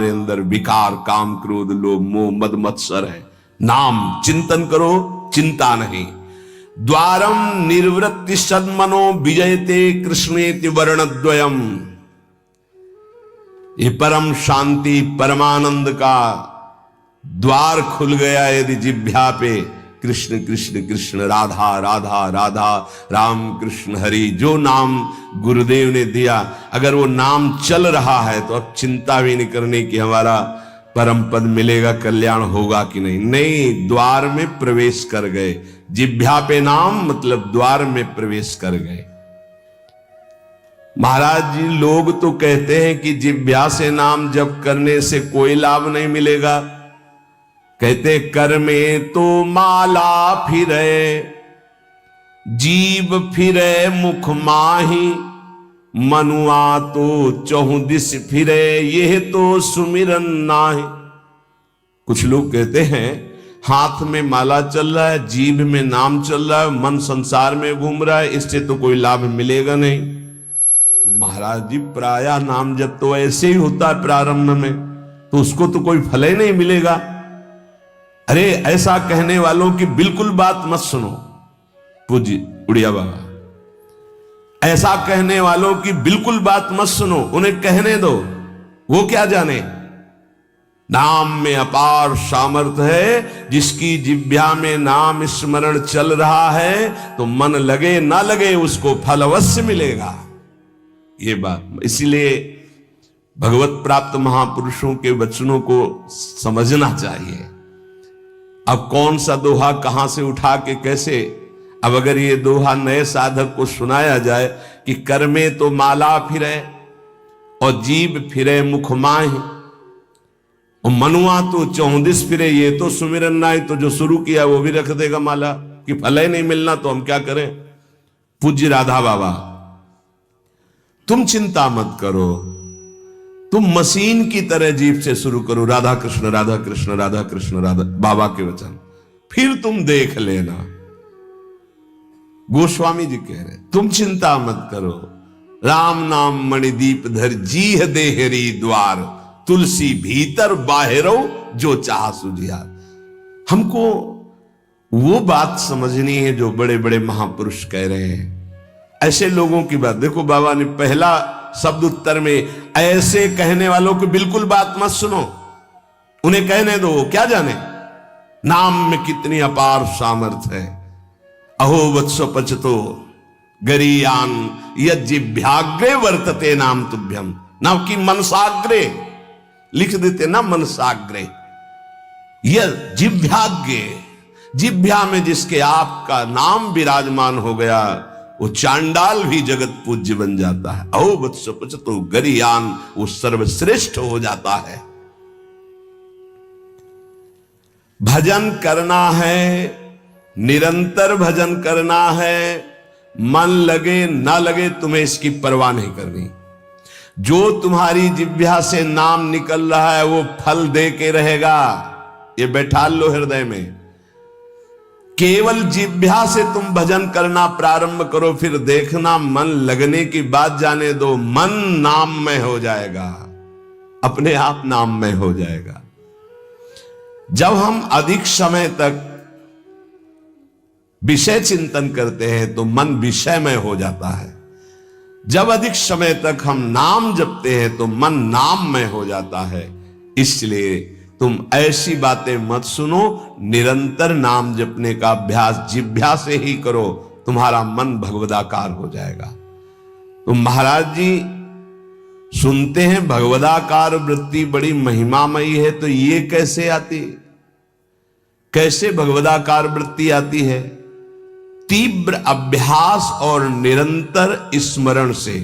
अंदर विकार, काम, क्रोध, लोभ, मोह, मद, मत्सर है। नाम चिंतन करो, चिंता नहीं। द्वारम निर्वृत्ति सन्मनो विजयते कृष्णेति वर्णद्वयम। ये परम शांति परमानंद का द्वार खुल गया यदि जिह्वा पे कृष्ण कृष्ण कृष्ण, राधा राधा राधा, राम कृष्ण हरि, जो नाम गुरुदेव ने दिया, अगर वो नाम चल रहा है तो अब चिंता भी नहीं करने की हमारा परम पद मिलेगा, कल्याण होगा कि नहीं। नहीं, द्वार में प्रवेश कर गए। जिह्वा पे नाम मतलब द्वार में प्रवेश कर गए। महाराज जी, लोग तो कहते हैं कि जिह्वा से नाम जप करने से कोई लाभ नहीं मिलेगा। कहते कर में तो माला फिरे, जीव फिरे मुख माही, मनुआ तो चहुं दिस फिरे, यह तो सुमिरन नाही। कुछ लोग कहते हैं हाथ में माला चल रहा है, जीभ में नाम चल रहा है, मन संसार में घूम रहा है, इससे तो कोई लाभ मिलेगा नहीं। तो महाराज जी, प्रायः नाम जब तो ऐसे ही होता है प्रारंभ में, तो उसको तो कोई फल ही नहीं मिलेगा। अरे ऐसा कहने वालों की बिल्कुल बात मत सुनो। पूज्य उड़िया बाबा, ऐसा कहने वालों की बिल्कुल बात मत सुनो, उन्हें कहने दो। वो क्या जाने, नाम में अपार सामर्थ्य है। जिसकी जिह्वा में नाम स्मरण चल रहा है तो मन लगे ना लगे उसको फल अवश्य मिलेगा। ये बात इसीलिए भगवत प्राप्त महापुरुषों के वचनों को समझना चाहिए। अब कौन सा दोहा कहां से उठा के कैसे, अब अगर ये दोहा नए साधक को सुनाया जाए कि कर में तो माला फिरे और जीभ फिरे मुख माही और मनुआ तो चौंदिस फिरे, ये तो सुमिरन नाई, तो जो शुरू किया वो भी रख देगा माला कि फल ही नहीं मिलना तो हम क्या करें। पूज्य राधा बाबा, तुम चिंता मत करो, तुम मशीन की तरह जीभ से शुरू करो राधा कृष्ण राधा कृष्ण राधा कृष्ण राधा, बाबा के वचन, फिर तुम देख लेना। गोस्वामी जी कह रहे तुम चिंता मत करो। राम नाम मणिदीप धर, जीह देहरी द्वार, तुलसी भीतर बाहरो जो चाह सुझिया। हमको वो बात समझनी है जो बड़े बड़े महापुरुष कह रहे हैं। ऐसे लोगों की बात देखो, बाबा ने पहला शब्द उत्तर में ऐसे कहने वालों की बिल्कुल बात मत सुनो, उन्हें कहने दो, क्या जाने नाम में कितनी अपार सामर्थ्य है। अहो वत्सो पचतो गरीयान यज्जिभ्याग्रे वर्तते नाम तुभ्यम, नाम की मनसाग्रे लिख देते ना, मनसाग्रे यह जिभ्याग्रे, जिभ्या में जिसके आपका नाम विराजमान हो गया वो चांडाल भी जगत पूज्य बन जाता है। अहो वत्सो पचतो गरीयान, वो सर्वश्रेष्ठ हो जाता है। भजन करना है, निरंतर भजन करना है, मन लगे ना लगे तुम्हें इसकी परवाह नहीं करनी। जो तुम्हारी जिह्वा से नाम निकल रहा है वो फल दे के रहेगा, ये बैठा लो हृदय में। केवल जिह्वा से तुम भजन करना प्रारंभ करो, फिर देखना मन लगने की बात जाने दो, मन नाममय हो जाएगा, अपने आप नाममय हो जाएगा। जब हम अधिक समय तक विषय चिंतन करते हैं तो मन विषयमय हो जाता है। जब अधिक समय तक हम नाम जपते हैं तो मन नाममय हो जाता है। इसलिए तुम ऐसी बातें मत सुनो, निरंतर नाम जपने का अभ्यास जिह्वा से ही करो, तुम्हारा मन भगवदाकार हो जाएगा। तो महाराज जी सुनते हैं भगवदाकार वृत्ति बड़ी महिमामयी है, तो ये कैसे आती, कैसे भगवदाकार वृत्ति आती है? तीव्र अभ्यास और निरंतर स्मरण से।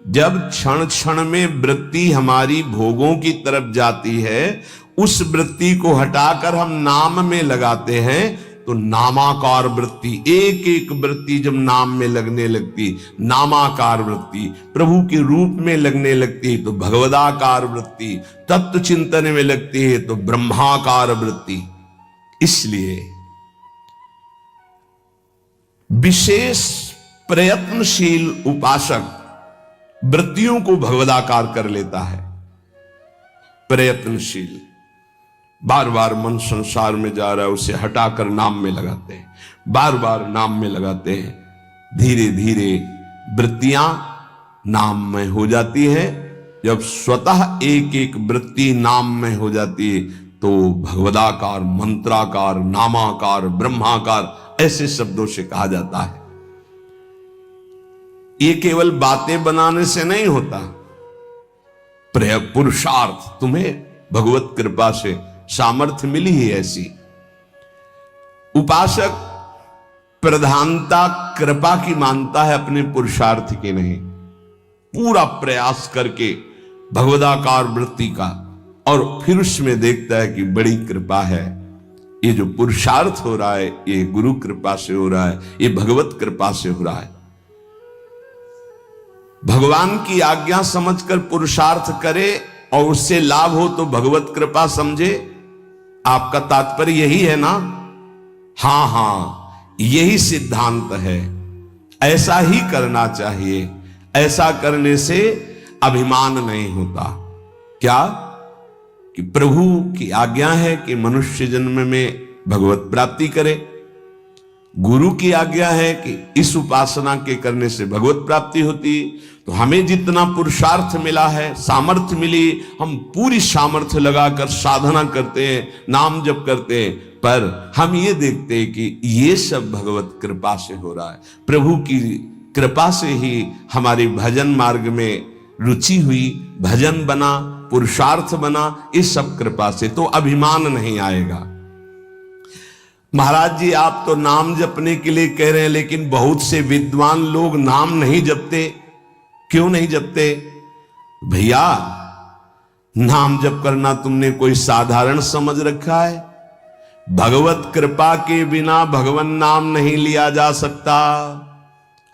जब क्षण क्षण में वृत्ति हमारी भोगों की तरफ जाती है, उस वृत्ति को हटाकर हम नाम में लगाते हैं तो नामाकार वृत्ति, एक एक वृत्ति जब नाम में लगने लगती, नामाकार वृत्ति प्रभु के रूप में लगने लगती तो भगवदाकार वृत्ति, तत्व चिंतन में लगती है तो ब्रह्माकार वृत्ति। इसलिए विशेष प्रयत्नशील उपासक वृत्तियों को भगवदाकार कर लेता है। प्रयत्नशील, बार बार मन संसार में जा रहा है, उसे हटाकर नाम में लगाते हैं, बार बार नाम में लगाते हैं। धीरे धीरे वृत्तियां नाम में हो जाती है। जब स्वतः एक एक वृत्ति नाम में हो जाती है तो भगवदाकार, मंत्राकार, नामाकार, ब्रह्माकार ऐसे शब्दों से कहा जाता है। ये केवल बातें बनाने से नहीं होता, पुरुषार्थ तुम्हें भगवत कृपा से सामर्थ्य मिली ही ऐसी। उपासक प्रधानता कृपा की मानता है, अपने पुरुषार्थ की नहीं। पूरा प्रयास करके भगवदाकार वृत्ति का, और फिर उसमें देखता है कि बड़ी कृपा है। ये जो पुरुषार्थ हो रहा है ये गुरु कृपा से हो रहा है, ये भगवत कृपा से हो रहा है। भगवान की आज्ञा समझकर पुरुषार्थ करे और उससे लाभ हो तो भगवत कृपा समझे। आपका तात्पर्य यही है ना? हां हां, यही सिद्धांत है। ऐसा ही करना चाहिए। ऐसा करने से अभिमान नहीं होता। क्या कि प्रभु की आज्ञा है कि मनुष्य जन्म में भगवत प्राप्ति करे, गुरु की आज्ञा है कि इस उपासना के करने से भगवत प्राप्ति होती। तो हमें जितना पुरुषार्थ मिला है, सामर्थ्य मिली, हम पूरी सामर्थ्य लगाकर साधना करते हैं, नाम जप करते हैं, पर हम ये देखते हैं कि ये सब भगवत कृपा से हो रहा है। प्रभु की कृपा से ही हमारी भजन मार्ग में रुचि हुई, भजन बना, पुरुषार्थ बना, इस सब कृपा से। तो अभिमान नहीं आएगा। महाराज जी आप तो नाम जपने के लिए कह रहे हैं, लेकिन बहुत से विद्वान लोग नाम नहीं जपते। क्यों नहीं जपते? भैया, नाम जप करना तुमने कोई साधारण समझ रखा है? भगवत कृपा के बिना भगवान नाम नहीं लिया जा सकता।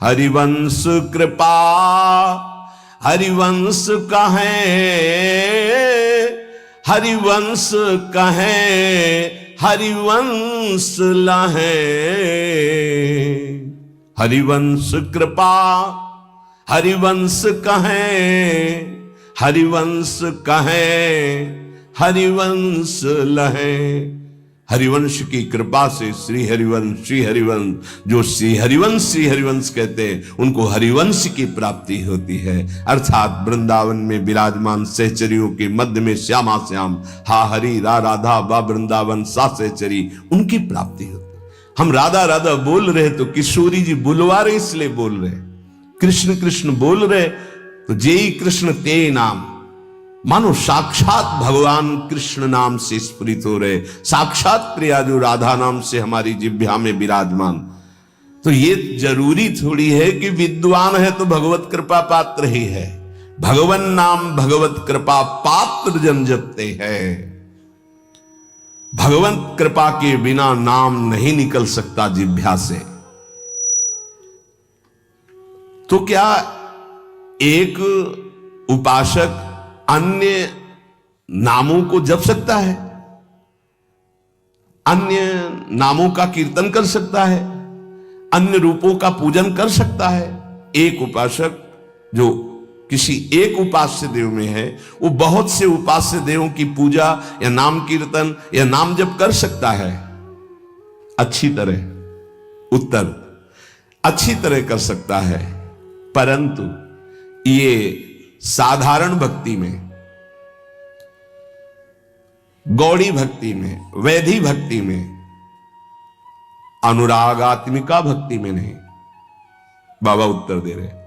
हरिवंश कृपा, हरिवंश कहें, हरिवंश कहें, हरिवंश लहें। हरिवंश कृपा, हरिवंश कहें, हरिवंश कहें, हरिवंश लहें। हरिवंश की कृपा से श्री हरिवंश, श्री हरिवंश, जो श्री हरिवंश कहते हैं उनको हरिवंश की प्राप्ति होती है। अर्थात वृंदावन में विराजमान सहचरियों के मध्य में श्यामा श्याम, हा हरि रा राधा वा वृंदावन सा सहचरी, उनकी प्राप्ति होती है। हम राधा राधा बोल रहे तो किशोरी जी बुलवा रहे इसलिए बोल रहे, कृष्ण कृष्ण बोल रहे तो जेई कृष्ण ते नाम, मानो साक्षात भगवान कृष्ण नाम से स्फुरित हो रहे, साक्षात प्रिया जो राधा नाम से हमारी जिह्वा में विराजमान। तो ये जरूरी थोड़ी है कि विद्वान है तो भगवत कृपा पात्र ही है। भगवन नाम भगवत कृपा पात्र जन जपते हैं। भगवत कृपा के बिना नाम नहीं निकल सकता जिह्वा से। तो क्या एक उपासक अन्य नामों को जप सकता है? अन्य नामों का कीर्तन कर सकता है? अन्य रूपों का पूजन कर सकता है? एक उपासक जो किसी एक उपास्य देव में है, वो बहुत से उपास्य देवों की पूजा या नाम कीर्तन या नाम जप कर सकता है। अच्छी तरह उत्तर, अच्छी तरह कर सकता है, परंतु ये साधारण भक्ति में, गौड़ी भक्ति में, वैधि भक्ति में, अनुरागात्मिका भक्ति में नहीं। बाबा उत्तर दे रहे।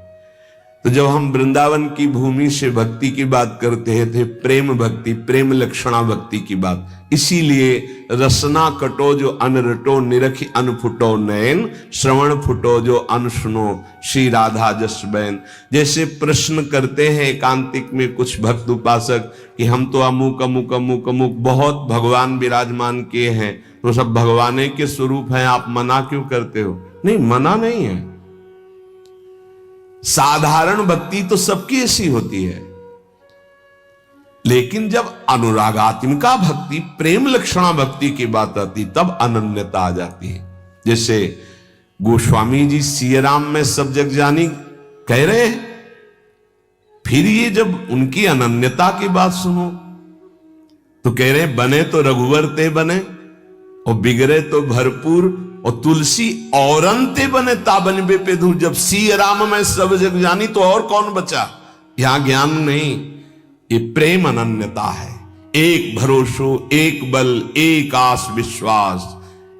तो जब हम वृंदावन की भूमि से भक्ति की बात करते थे, प्रेम भक्ति, प्रेम लक्षणा भक्ति की बात, इसीलिए रसना कटो जो अनरटो, निरखी अनफुटो नयन, श्रवण फुटो जो अनसुनो, श्री राधा जस बैन। जैसे प्रश्न करते हैं एकांतिक में कुछ भक्त उपासक कि हम तो अमुक अमुक अमुक अमुक बहुत भगवान विराजमान किए हैं, तो सब भगवान के स्वरूप हैं, आप मना क्यों करते हो? नहीं, मना नहीं है। साधारण भक्ति तो सबकी ऐसी होती है, लेकिन जब अनुरागात्मिका भक्ति, प्रेम लक्षणा भक्ति की बात आती तब अनन्यता आ जाती है। जैसे गोस्वामी जी सिया राम में सब जग जानी कह रहे हैं, फिर ये जब उनकी अनन्यता की बात सुनो तो कह रहे बने तो रघुवर ते बने और बिगड़े तो भरपूर, और तुलसी औरंते बने ताबन बे पे धूल। जब सी राम में सब जग जानी तो और कौन बचा। यहां ज्ञान नहीं, ये प्रेम अनन्यता है। एक भरोसो, एक बल, एक आस विश्वास,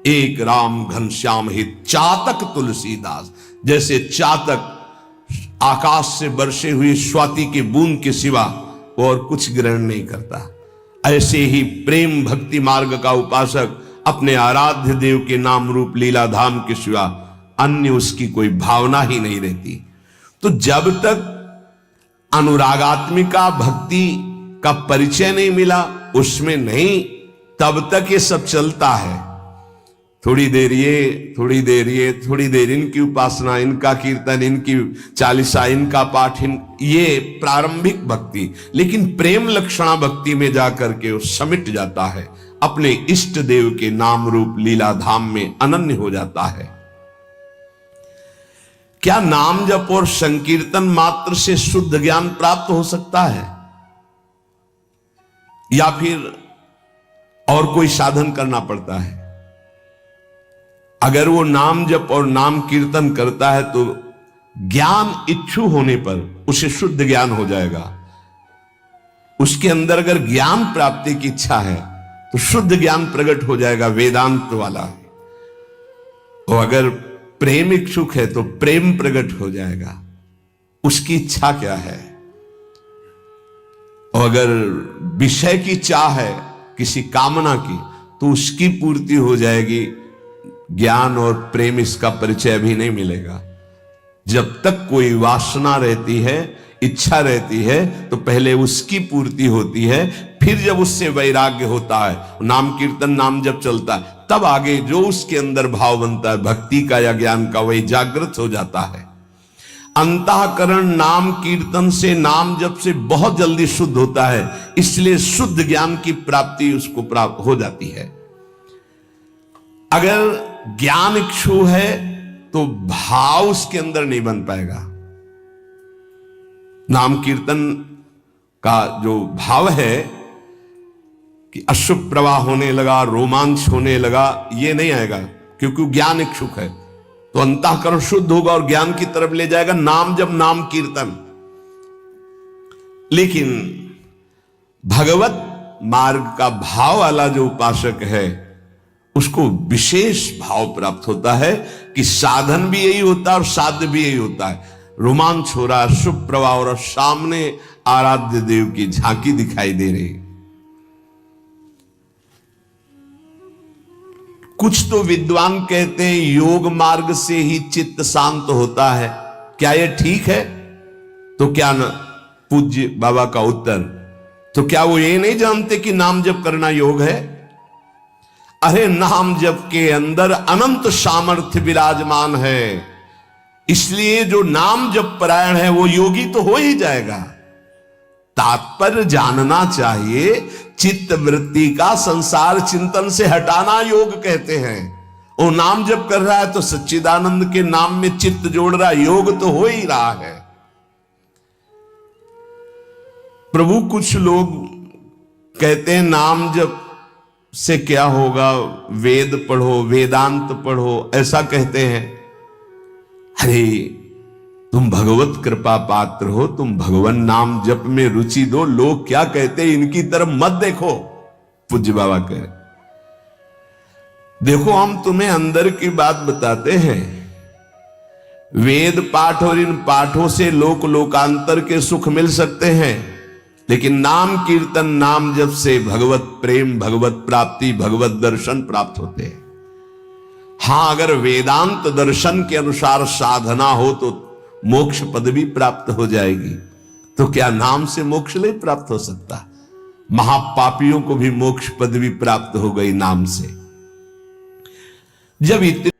एक राम घनश्याम हित चातक तुलसीदास। जैसे चातक आकाश से बरसे हुई स्वाति की बूंद के सिवा और कुछ ग्रहण नहीं करता, ऐसे ही प्रेम भक्ति मार्ग का उपासक अपने आराध्य देव के नाम रूप लीला धाम के सिवा अन्य उसकी कोई भावना ही नहीं रहती। तो जब तक अनुरागात्मिका भक्ति का परिचय नहीं मिला, उसमें नहीं, तब तक ये सब चलता है। थोड़ी देर ये, थोड़ी देर ये, थोड़ी देर इनकी उपासना, इनका कीर्तन, इनकी चालीसा, इनका पाठ, ये प्रारंभिक भक्ति। लेकिन प्रेम लक्षणा भक्ति में जाकर के वो समिट जाता है, अपने इष्ट देव के नाम रूप लीला धाम में अनन्य हो जाता है। क्या नाम जप और संकीर्तन मात्र से शुद्ध ज्ञान प्राप्त हो सकता है, या फिर और कोई साधन करना पड़ता है? अगर वो नाम जप और नाम कीर्तन करता है तो ज्ञान इच्छु होने पर उसे शुद्ध ज्ञान हो जाएगा। उसके अंदर अगर ज्ञान प्राप्ति की इच्छा है तो शुद्ध ज्ञान प्रकट हो जाएगा, वेदांत वाला। और अगर प्रेम इच्छुक है तो प्रेम प्रकट हो जाएगा। उसकी इच्छा क्या है? और अगर विषय की चाह है किसी कामना की तो उसकी पूर्ति हो जाएगी। ज्ञान और प्रेम इसका परिचय भी नहीं मिलेगा। जब तक कोई वासना रहती है, इच्छा रहती है, तो पहले उसकी पूर्ति होती है, फिर जब उससे वैराग्य होता है, नाम कीर्तन नाम जब चलता है, तब आगे जो उसके अंदर भाव बनता है भक्ति का या ज्ञान का, वही जागृत हो जाता है। अंतःकरण नाम कीर्तन से, नाम जप से बहुत जल्दी शुद्ध होता है, इसलिए शुद्ध ज्ञान की प्राप्ति उसको प्राप्त हो जाती है। अगर ज्ञान इच्छु है तो भाव उसके अंदर नहीं बन पाएगा। नाम कीर्तन का जो भाव है कि अशुभ प्रवाह होने लगा, रोमांच होने लगा, ये नहीं आएगा, क्योंकि ज्ञान इच्छुक है। तो अंतःकरण शुद्ध होगा और ज्ञान की तरफ ले जाएगा नाम जब नाम कीर्तन। लेकिन भगवत मार्ग का भाव वाला जो उपासक है उसको विशेष भाव प्राप्त होता है कि साधन भी यही होता है और साध्य भी यही होता है। रोमांच हो रहा है, शुभ प्रवाह और सामने आराध्य देव की झांकी दिखाई दे रही। कुछ तो विद्वान कहते हैं योग मार्ग से ही चित्त शांत होता है। क्या यह ठीक है? तो क्या न पूज्य बाबा का उत्तर, तो क्या वो ये नहीं जानते कि नाम जप करना योग है? अरे नाम जप के अंदर अनंत सामर्थ्य विराजमान है, इसलिए जो नाम जप परायण है वो योगी तो हो ही जाएगा। तात्पर्य जानना चाहिए, चित्त वृत्ति का संसार चिंतन से हटाना योग कहते हैं। वो नाम जप कर रहा है तो सच्चिदानंद के नाम में चित्त जोड़ रहा है, योग तो हो ही रहा है। प्रभु कुछ लोग कहते हैं नाम जप से क्या होगा, वेद पढ़ो, वेदांत पढ़ो, ऐसा कहते हैं। अरे तुम भगवत कृपा पात्र हो, तुम भगवान नाम जप में रुचि दो। लोग क्या कहते हैं इनकी तरफ मत देखो। पूज्य बाबा कह रहे, देखो हम तुम्हें अंदर की बात बताते हैं। वेद पाठ और इन पाठों से लोक लोकांतर के सुख मिल सकते हैं, लेकिन नाम कीर्तन नाम जप से भगवत प्रेम, भगवत प्राप्ति, भगवत दर्शन प्राप्त होते हैं। हां, अगर वेदांत दर्शन के अनुसार साधना हो तो मोक्ष पदवी प्राप्त हो जाएगी। तो क्या नाम से मोक्ष नहीं प्राप्त हो सकता? महापापियों को भी मोक्ष पदवी प्राप्त हो गई नाम से। जब इतने